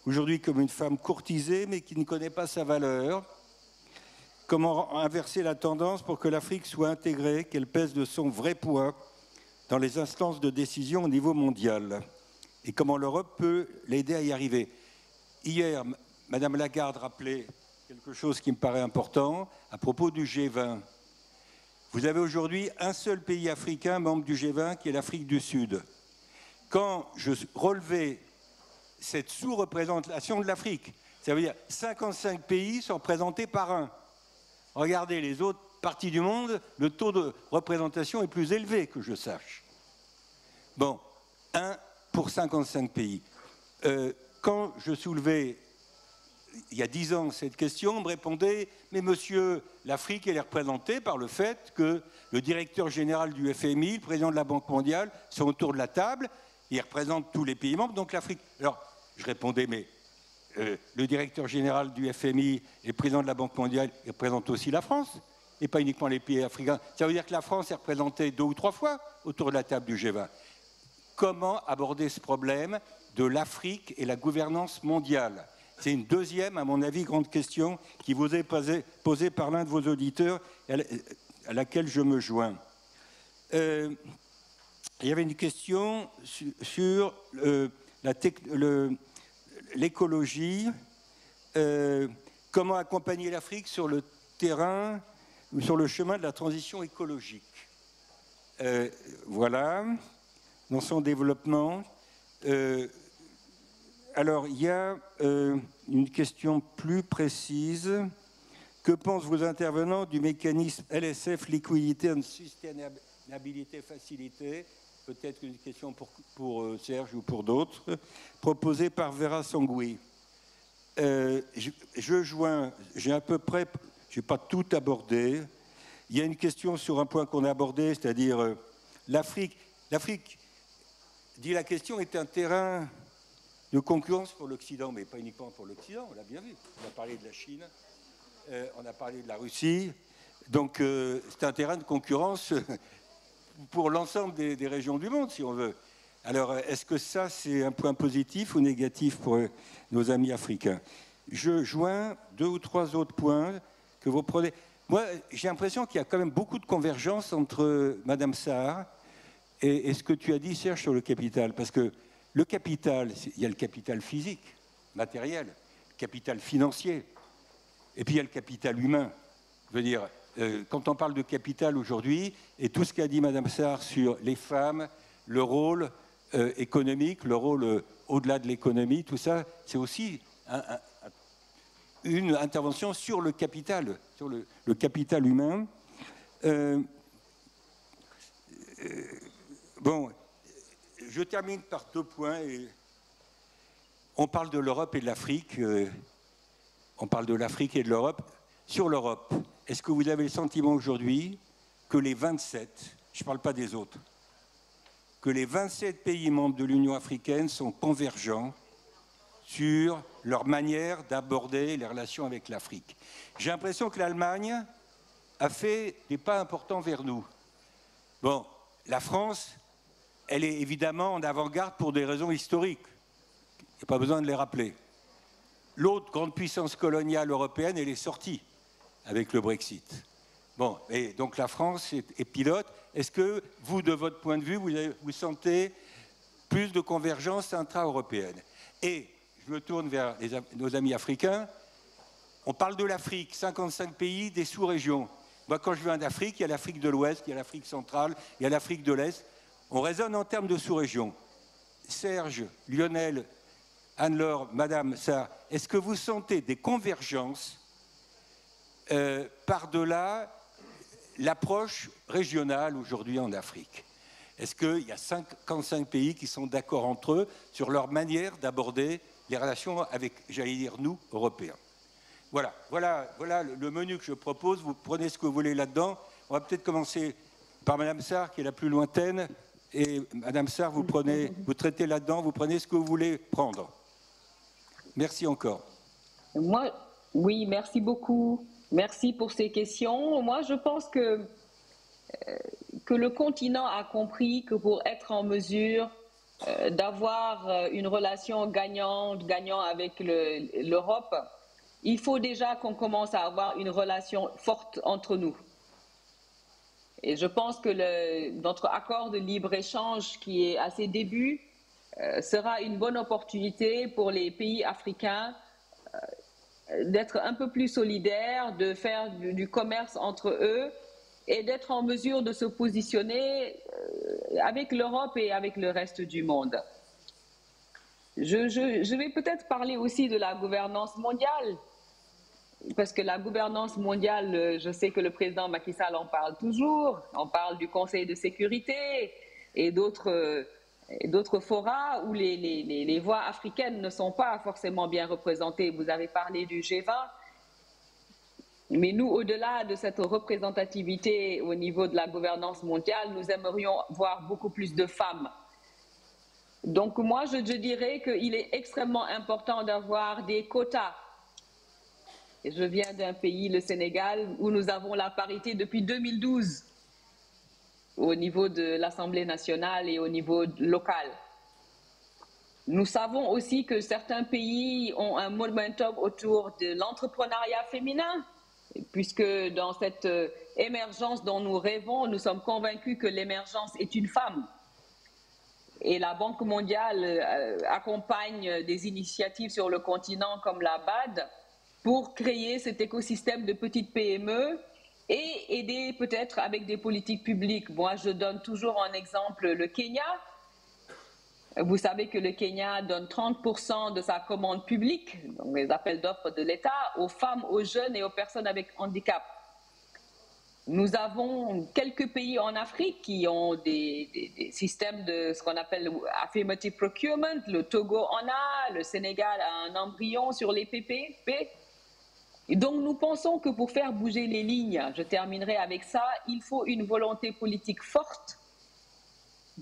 aujourd'hui comme une femme courtisée, mais qui ne connaît pas sa valeur. Comment inverser la tendance pour que l'Afrique soit intégrée, qu'elle pèse de son vrai poids dans les instances de décision au niveau mondial? Et comment l'Europe peut l'aider à y arriver? Hier, Madame Lagarde rappelait quelque chose qui me paraît important à propos du G20. Vous avez aujourd'hui un seul pays africain membre du G20 qui est l'Afrique du Sud. Quand je relevais cette sous-représentation de l'Afrique, ça veut dire 55 pays sont représentés par un. Regardez les autres parties du monde, le taux de représentation est plus élevé que je sache. Bon, 1 pour 55 pays. Quand je soulevais il y a 10 ans cette question, on me répondait « Mais monsieur, l'Afrique elle est représentée par le fait que le directeur général du FMI, le président de la Banque mondiale sont autour de la table, ils représentent tous les pays membres, donc l'Afrique... » Alors, je répondais « Mais le directeur général du FMI et le président de la Banque mondiale, ils représentent aussi la France, et pas uniquement les pays africains. Ça veut dire que la France est représentée 2 ou 3 fois autour de la table du G20. » Comment aborder ce problème de l'Afrique et la gouvernance mondiale? C'est une deuxième, à mon avis, grande question qui vous est posée par l'un de vos auditeurs à laquelle je me joins. Il y avait une question sur l'écologie, comment accompagner l'Afrique sur le terrain, sur le chemin de la transition écologique. Voilà, dans son développement. Alors, il y a une question plus précise. Que pensent vos intervenants du mécanisme LSF, Liquidity and Sustainability Facility, peut-être une question pour Serge ou pour d'autres, proposé par Vera Sangui. Je joins, j'ai à peu près, je n'ai pas tout abordé. Il y a une question sur un point qu'on a abordé, c'est-à-dire l'Afrique. L'Afrique, dit la question, est un terrain de concurrence pour l'Occident, mais pas uniquement pour l'Occident, on l'a bien vu. On a parlé de la Chine, on a parlé de la Russie, donc c'est un terrain de concurrence pour l'ensemble des régions du monde, si on veut. Alors, est-ce que ça, c'est un point positif ou négatif pour nos amis africains? Je joins 2 ou 3 autres points que vous prenez. Moi, j'ai l'impression qu'il y a quand même beaucoup de convergence entre Madame Sarr et ce que tu as dit, Serge, sur le capital. Parce que le capital, il y a le capital physique, matériel, le capital financier, et puis il y a le capital humain. Je veux dire, quand on parle de capital aujourd'hui, et tout ce qu'a dit Madame Sarr sur les femmes, le rôle économique, le rôle au-delà de l'économie, tout ça, c'est aussi une intervention sur le capital humain. Bon, je termine par 2 points. On parle de l'Europe et de l'Afrique. On parle de l'Afrique et de l'Europe. Sur l'Europe, est-ce que vous avez le sentiment aujourd'hui que les 27, je ne parle pas des autres, que les 27 pays membres de l'Union africaine sont convergents sur leur manière d'aborder les relations avec l'Afrique? J'ai l'impression que l'Allemagne a fait des pas importants vers nous. Bon, la France, elle est évidemment en avant-garde pour des raisons historiques. Il n'y a pas besoin de les rappeler. L'autre grande puissance coloniale européenne, elle est sortie avec le Brexit. Bon, et donc la France est pilote. Est-ce que vous, de votre point de vue, vous sentez plus de convergence intra-européenne? Et je me tourne vers nos amis africains. On parle de l'Afrique, 55 pays, des sous-régions. Moi, quand je viens d'Afrique, il y a l'Afrique de l'Ouest, il y a l'Afrique centrale, il y a l'Afrique de l'Est. On raisonne en termes de sous-régions. Serge, Lionel, Anne-Laure, Madame Sarr, est-ce que vous sentez des convergences par-delà l'approche régionale aujourd'hui en Afrique? Est-ce qu'il y a 55 pays qui sont d'accord entre eux sur leur manière d'aborder les relations avec, j'allais dire, nous, Européens? Voilà le menu que je propose. Vous prenez ce que vous voulez là-dedans. On va peut-être commencer par Madame Sarr, qui est la plus lointaine. Et Madame Sarr, vous traitez là-dedans, vous prenez ce que vous voulez prendre. Merci encore. Oui, merci beaucoup. Merci pour ces questions. Moi, je pense que le continent a compris que pour être en mesure d'avoir une relation gagnant avec l'Europe, il faut déjà qu'on commence à avoir une relation forte entre nous. Et je pense que notre accord de libre-échange qui est à ses débuts sera une bonne opportunité pour les pays africains d'être un peu plus solidaires, de faire du commerce entre eux et d'être en mesure de se positionner avec l'Europe et avec le reste du monde. Je vais peut-être parler aussi de la gouvernance mondiale, parce que la gouvernance mondiale, je sais que le président Macky Sall en parle toujours, on parle du Conseil de sécurité et d'autres forats où les voix africaines ne sont pas forcément bien représentées. Vous avez parlé du G20, mais nous, au-delà de cette représentativité au niveau de la gouvernance mondiale, nous aimerions voir beaucoup plus de femmes. Donc moi, je dirais qu'il est extrêmement important d'avoir des quotas. Et je viens d'un pays, le Sénégal, où nous avons la parité depuis 2012 au niveau de l'Assemblée nationale et au niveau local. Nous savons aussi que certains pays ont un momentum autour de l'entrepreneuriat féminin, puisque dans cette émergence dont nous rêvons, nous sommes convaincus que l'émergence est une femme. Et la Banque mondiale accompagne des initiatives sur le continent comme la BAD pour créer cet écosystème de petites PME et aider peut-être avec des politiques publiques. Moi, je donne toujours en exemple le Kenya. Vous savez que le Kenya donne 30% de sa commande publique, donc les appels d'offres de l'État, aux femmes, aux jeunes et aux personnes avec handicap. Nous avons quelques pays en Afrique qui ont des systèmes de ce qu'on appelle affirmative procurement. Le Togo en a, le Sénégal a un embryon sur les PPP. Et donc nous pensons que pour faire bouger les lignes, je terminerai avec ça, il faut une volonté politique forte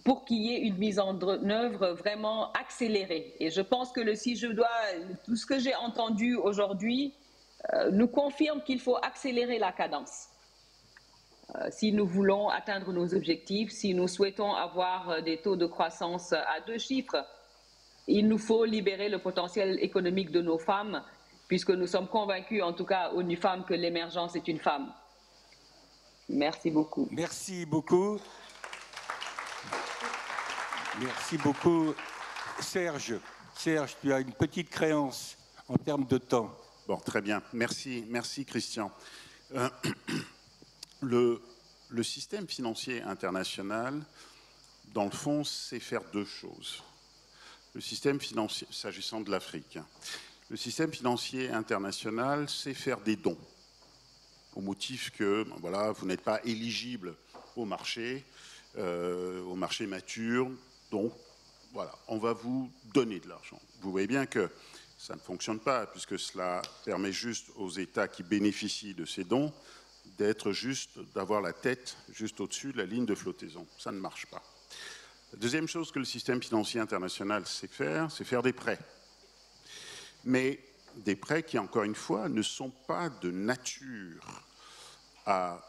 pour qu'il y ait une mise en œuvre vraiment accélérée. Et je pense que tout ce que j'ai entendu aujourd'hui nous confirme qu'il faut accélérer la cadence. Si nous voulons atteindre nos objectifs, si nous souhaitons avoir des taux de croissance à 2 chiffres, il nous faut libérer le potentiel économique de nos femmes, puisque nous sommes convaincus, en tout cas, ONU Femmes, que l'émergence est une femme. Merci beaucoup. Merci beaucoup. Merci beaucoup. Serge, tu as une petite créance en termes de temps. Bon, très bien. Merci Christian. Le système financier international, dans le fond, sait faire 2 choses. Le système financier, s'agissant de l'Afrique, le système financier international sait faire des dons, au motif que voilà, vous n'êtes pas éligible au marché mature, donc voilà, on va vous donner de l'argent. Vous voyez bien que ça ne fonctionne pas, puisque cela permet juste aux États qui bénéficient de ces dons d'avoir la tête juste au-dessus de la ligne de flottaison. Ça ne marche pas. La deuxième chose que le système financier international sait faire, c'est faire des prêts. Mais des prêts qui, encore une fois, ne sont pas de nature à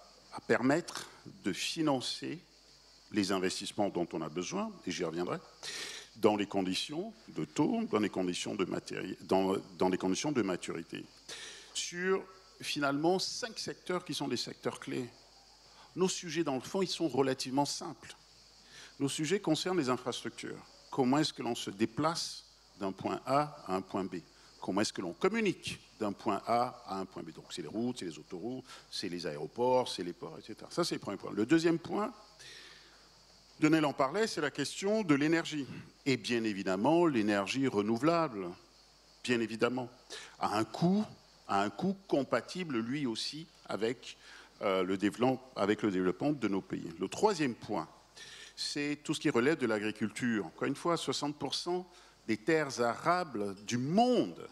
permettre de financer les investissements dont on a besoin, et j'y reviendrai, dans les conditions de taux, dans les conditions de maturité. Sur finalement 5 secteurs qui sont des secteurs clés. Nos sujets, dans le fond, ils sont relativement simples. Nos sujets concernent les infrastructures. Comment est-ce que l'on se déplace d'un point A à un point B? Comment est-ce que l'on communique d'un point A à un point B? Donc c'est les routes, c'est les autoroutes, c'est les aéroports, c'est les ports, etc. Ça, c'est le premier point. Le deuxième point, Denel en parlait, c'est la question de l'énergie. Et bien évidemment, l'énergie renouvelable, bien évidemment, à un coût compatible, lui aussi, avec le développement de nos pays. Le troisième point, c'est tout ce qui relève de l'agriculture. Encore une fois, 60% des terres arables du monde,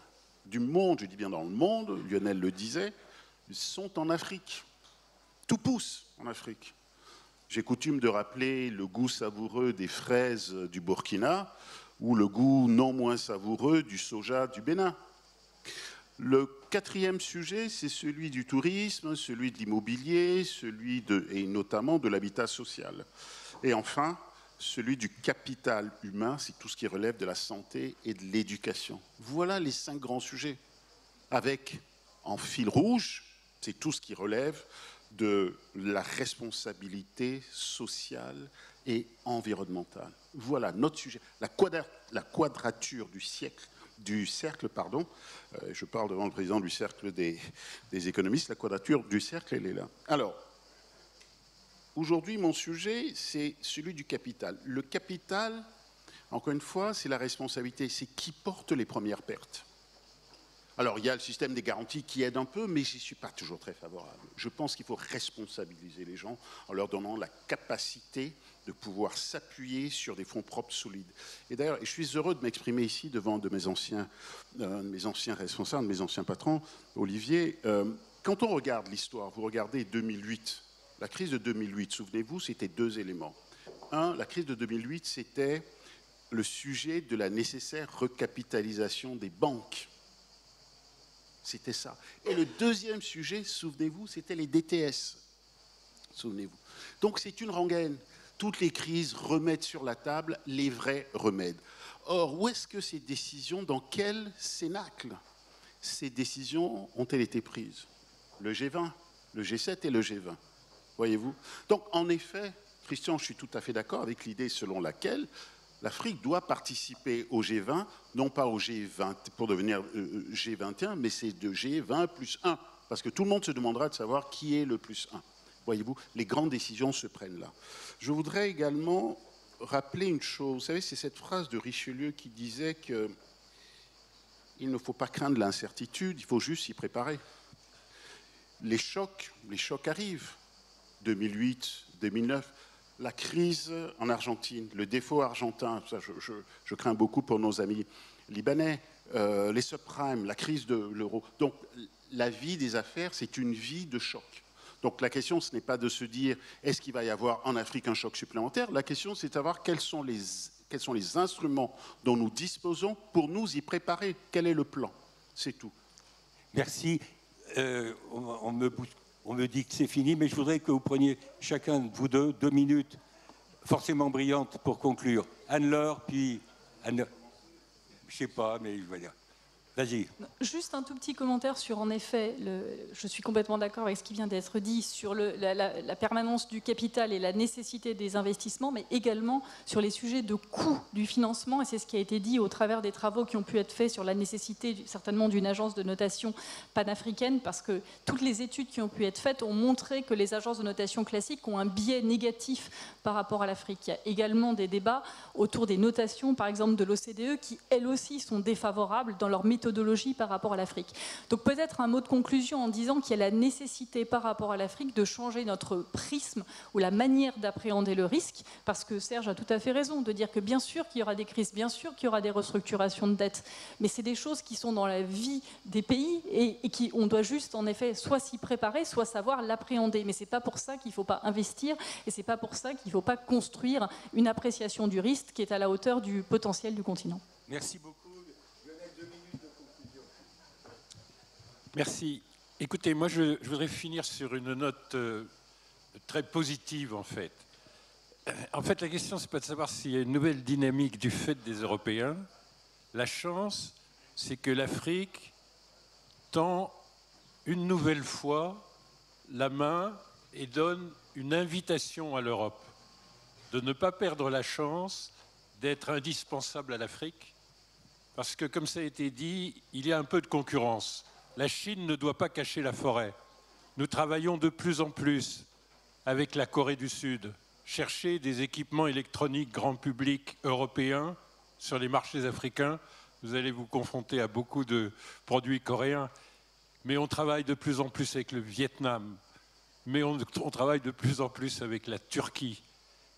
je dis bien dans le monde, Lionel le disait, sont en Afrique. Tout pousse en Afrique. J'ai coutume de rappeler le goût savoureux des fraises du Burkina ou le goût non moins savoureux du soja du Bénin. Le quatrième sujet, c'est celui du tourisme, celui de l'immobilier, et notamment de l'habitat social. Et enfin, celui du capital humain, c'est tout ce qui relève de la santé et de l'éducation. Voilà les 5 grands sujets. Avec, en fil rouge, c'est tout ce qui relève de la responsabilité sociale et environnementale. Voilà notre sujet. La quadrature du cercle, je parle devant le président du cercle des économistes, la quadrature du cercle, elle est là. Alors, aujourd'hui, mon sujet, c'est celui du capital. Le capital, encore une fois, c'est la responsabilité, c'est qui porte les premières pertes. Alors, il y a le système des garanties qui aide un peu, mais je n'y suis pas toujours très favorable. Je pense qu'il faut responsabiliser les gens en leur donnant la capacité de pouvoir s'appuyer sur des fonds propres solides. Et d'ailleurs, je suis heureux de m'exprimer ici devant de mes anciens responsables, de mes anciens patrons, Olivier. Quand on regarde l'histoire, vous regardez 2008, la crise de 2008, souvenez-vous, c'était 2 éléments. Un, la crise de 2008, c'était le sujet de la nécessaire recapitalisation des banques. C'était ça. Et le deuxième sujet, souvenez-vous, c'était les DTS. Souvenez-vous. Donc c'est une rengaine. Toutes les crises remettent sur la table les vrais remèdes. Or, où est-ce que ces décisions, dans quel cénacle ces décisions ont-elles été prises? Le G20, le G7 et le G20. Voyez-vous? Donc, en effet, Christian, je suis tout à fait d'accord avec l'idée selon laquelle L'Afrique doit participer au G20, non pas au G20 pour devenir G21, mais c'est de G20 plus 1, parce que tout le monde se demandera de savoir qui est le plus 1. Voyez-vous, les grandes décisions se prennent là. Je voudrais également rappeler une chose. Vous savez, c'est cette phrase de Richelieu qui disait que il ne faut pas craindre l'incertitude, il faut juste s'y préparer. Les chocs arrivent. 2008, 2009, la crise en Argentine, le défaut argentin, ça je crains beaucoup pour nos amis libanais, les subprimes, la crise de l'euro. Donc la vie des affaires, c'est une vie de choc. Donc la question, ce n'est pas de se dire est-ce qu'il va y avoir en Afrique un choc supplémentaire. La question, c'est de savoir quels sont les instruments dont nous disposons pour nous y préparer. Quel est le plan? C'est tout. Merci. On me dit que c'est fini, mais je voudrais que vous preniez chacun de vous deux minutes forcément brillantes pour conclure. Anne-Laure, puis Anne. Je sais pas, mais voilà. Vas-y. Juste un tout petit commentaire sur, en effet, je suis complètement d'accord avec ce qui vient d'être dit sur la permanence du capital et la nécessité des investissements, mais également sur les sujets de coût du financement, et c'est ce qui a été dit au travers des travaux qui ont pu être faits sur la nécessité certainement d'une agence de notation panafricaine, parce que toutes les études qui ont pu être faites ont montré que les agences de notation classiques ont un biais négatif par rapport à l'Afrique. Il y a également des débats autour des notations, par exemple de l'OCDE, qui elles aussi sont défavorables dans leur méthodologie par rapport à l'Afrique. Donc peut-être un mot de conclusion en disant qu'il y a la nécessité par rapport à l'Afrique de changer notre prisme ou la manière d'appréhender le risque, parce que Serge a tout à fait raison de dire que bien sûr qu'il y aura des crises, bien sûr qu'il y aura des restructurations de dettes, mais c'est des choses qui sont dans la vie des pays et qui on doit juste en effet soit s'y préparer, soit savoir l'appréhender. Mais c'est pas pour ça qu'il ne faut pas investir et c'est pas pour ça qu'il ne faut pas construire une appréciation du risque qui est à la hauteur du potentiel du continent. Merci beaucoup. Merci. Écoutez, moi je voudrais finir sur une note très positive en fait. En fait, la question, c'est pas de savoir s'il y a une nouvelle dynamique du fait des Européens. La chance, c'est que l'Afrique tend une nouvelle fois la main et donne une invitation à l'Europe de ne pas perdre la chance d'être indispensable à l'Afrique, parce que, comme ça a été dit, il y a un peu de concurrence. La Chine ne doit pas cacher la forêt. Nous travaillons de plus en plus avec la Corée du Sud. Chercher des équipements électroniques grand public européens sur les marchés africains, vous allez vous confronter à beaucoup de produits coréens. Mais on travaille de plus en plus avec le Vietnam. Mais on travaille de plus en plus avec la Turquie.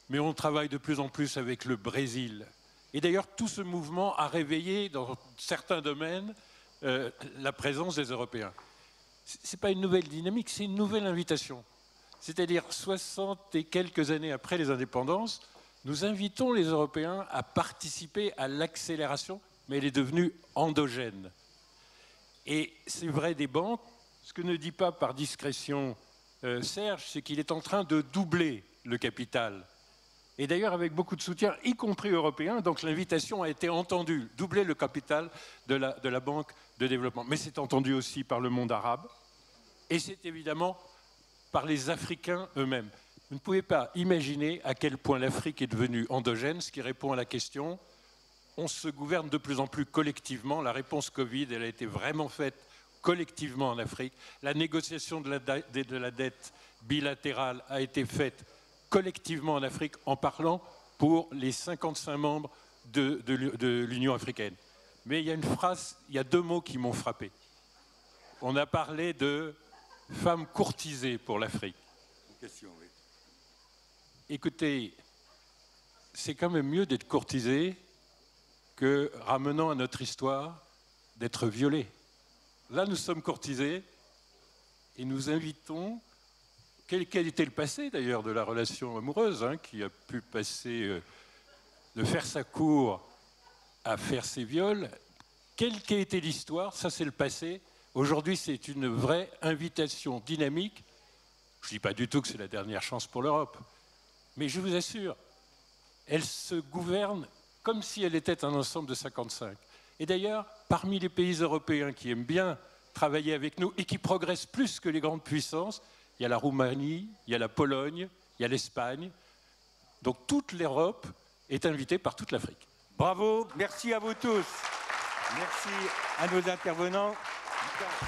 Mais on travaille de plus en plus avec le Brésil. Et d'ailleurs, tout ce mouvement a réveillé dans certains domaines la présence des Européens. Ce n'est pas une nouvelle dynamique, c'est une nouvelle invitation. C'est-à-dire 60 et quelques années après les indépendances, nous invitons les Européens à participer à l'accélération, mais elle est devenue endogène. Et c'est vrai des banques, ce que ne dit pas par discrétion Serge, c'est qu'il est en train de doubler le capital. Et d'ailleurs avec beaucoup de soutien, y compris européen, donc l'invitation a été entendue, doubler le capital de la Banque de développement. Mais c'est entendu aussi par le monde arabe, et c'est évidemment par les Africains eux-mêmes. Vous ne pouvez pas imaginer à quel point l'Afrique est devenue endogène, ce qui répond à la question, on se gouverne de plus en plus collectivement. La réponse Covid, elle a été vraiment faite collectivement en Afrique. La négociation de la dette bilatérale a été faite collectivement en Afrique, en parlant pour les 55 membres de l'Union africaine. Mais il y a une phrase, il y a deux mots qui m'ont frappé. On a parlé de femmes courtisées pour l'Afrique. Question, oui. Écoutez, c'est quand même mieux d'être courtisé que, ramenant à notre histoire, d'être violé. Là, nous sommes courtisés et nous invitons. Quel était le passé, d'ailleurs, de la relation amoureuse, qui a pu passer de faire sa cour à faire ses viols? Quelle qu'a été l'histoire? Ça, c'est le passé. Aujourd'hui, c'est une vraie invitation dynamique. Je ne dis pas du tout que c'est la dernière chance pour l'Europe, mais je vous assure, elle se gouverne comme si elle était un ensemble de 55. Et d'ailleurs, parmi les pays européens qui aiment bien travailler avec nous et qui progressent plus que les grandes puissances, il y a la Roumanie, il y a la Pologne, il y a l'Espagne. Donc toute l'Europe est invité par toute l'Afrique. Bravo, merci à vous tous. Merci à nos intervenants.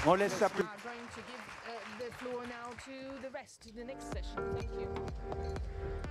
On laisse la place. Going to give the floor now to the rest in the next session. Thank you.